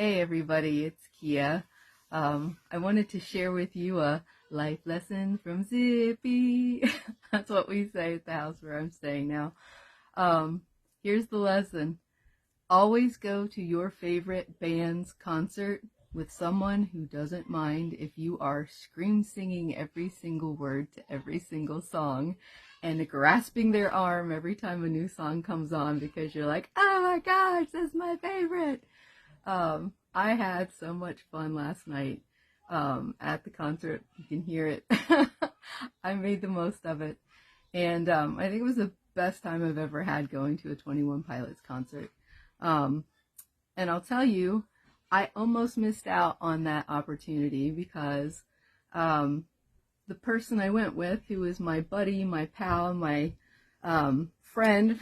Hey everybody, it's Kia. I wanted to share with you a life lesson from Zippy. That's what we say at the house where I'm staying now. Here's the lesson. Always go to your favorite band's concert with someone who doesn't mind if you are scream singing every single word to every single song and grasping their arm every time a new song comes on because you're like, oh my gosh, that's my favorite. I had so much fun last night at the concert. You can hear it. I made the most of it. And I think it was the best time I've ever had going to a 21 Pilots concert. And I'll tell you, I almost missed out on that opportunity because the person I went with, who was my buddy, my pal, my friend,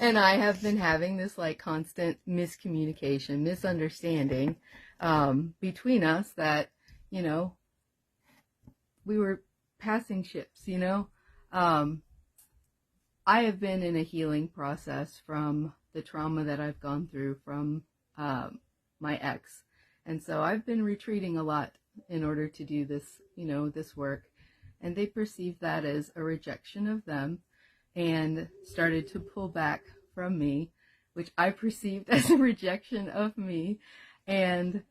and I have been having this like constant miscommunication, misunderstanding between us that, you know, we were passing ships, you know. I have been in a healing process from the trauma that I've gone through from my ex. And so I've been retreating a lot in order to do this, you know, this work. And they perceived that as a rejection of them and started to pull back from me, which I perceived as a rejection of me. And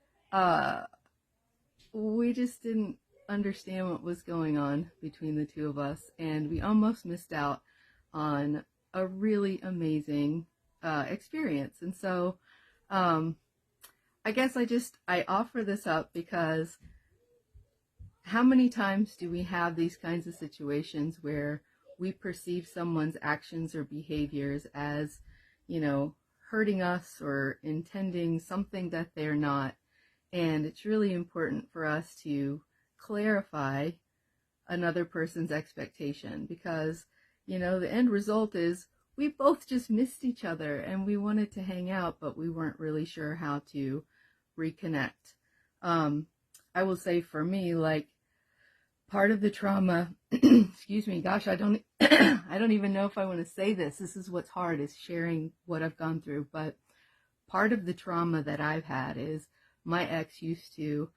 we just didn't understand what was going on between the two of us. And we almost missed out on a really amazing experience. And so I guess I offer this up because how many times do we have these kinds of situations where we perceive someone's actions or behaviors as, you know, hurting us or intending something that they're not? And it's really important for us to clarify another person's expectation because, you know, the end result is we both just missed each other and we wanted to hang out, but we weren't really sure how to reconnect. I will say for me, like, part of the trauma, excuse me, gosh, I don't even know if I want to say this. This is what's hard, is sharing what I've gone through. But part of the trauma that I've had is my ex used to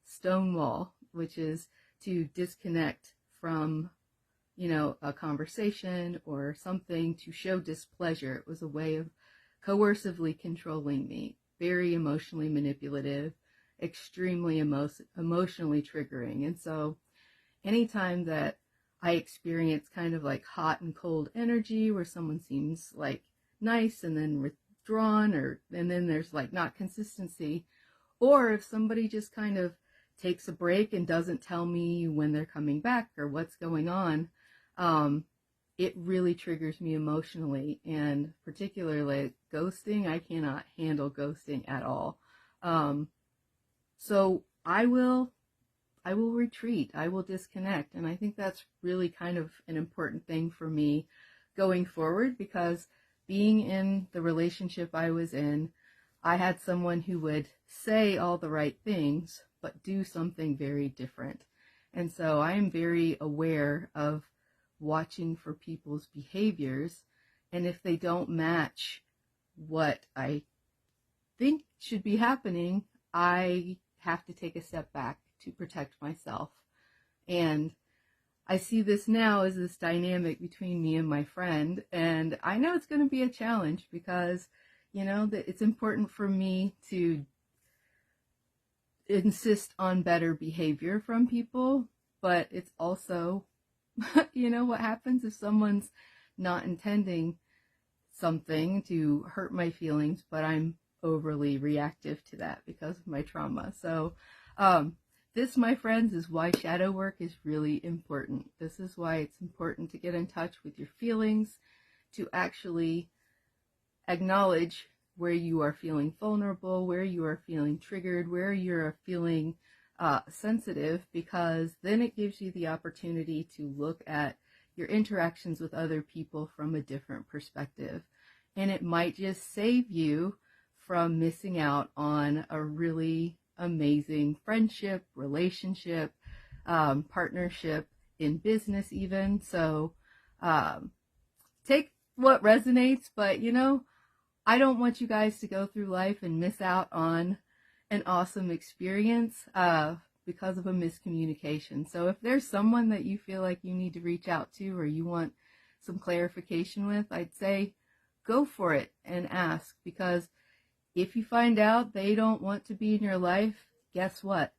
stonewall, which is to disconnect from, you know, a conversation or something to show displeasure. It was a way of coercively controlling me, very emotionally manipulative, extremely emotionally triggering. And so anytime that I experience kind of like hot and cold energy where someone seems like nice and then withdrawn, and then there's like not consistency, or if somebody just kind of takes a break and doesn't tell me when they're coming back or what's going on, it really triggers me emotionally. And particularly ghosting, I cannot handle ghosting at all. So I will retreat, I will disconnect. And I think that's really kind of an important thing for me going forward, because being in the relationship I was in, I had someone who would say all the right things, but do something very different. And so I am very aware of watching for people's behaviors. And if they don't match what I think should be happening, I have to take a step back to protect myself. And I see this now as this dynamic between me and my friend. And I know it's going to be a challenge because, you know, that it's important for me to insist on better behavior from people, but it's also, you know, what happens if someone's not intending something to hurt my feelings, but I'm overly reactive to that because of my trauma. So this, my friends, is why shadow work is really important. This is why it's important to get in touch with your feelings, to actually acknowledge where you are feeling vulnerable, where you are feeling triggered, where you're feeling sensitive, because then it gives you the opportunity to look at your interactions with other people from a different perspective. And it might just save you from missing out on a really amazing friendship, relationship, partnership, in business even. So take what resonates, but, you know, I don't want you guys to go through life and miss out on an awesome experience because of a miscommunication. So if there's someone that you feel like you need to reach out to or you want some clarification with, I'd say go for it and ask, because if you find out they don't want to be in your life, guess what?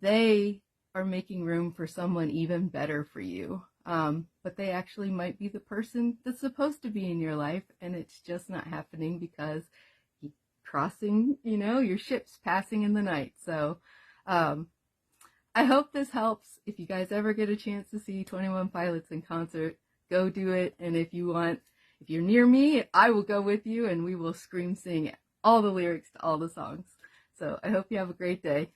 They are making room for someone even better for you. But they actually might be the person that's supposed to be in your life, and it's just not happening because you crossing, your ship's passing in the night. So, I hope this helps. If you guys ever get a chance to see 21 Pilots in concert, go do it. And if you're near me, I will go with you and we will scream sing all the lyrics to all the songs. So I hope you have a great day.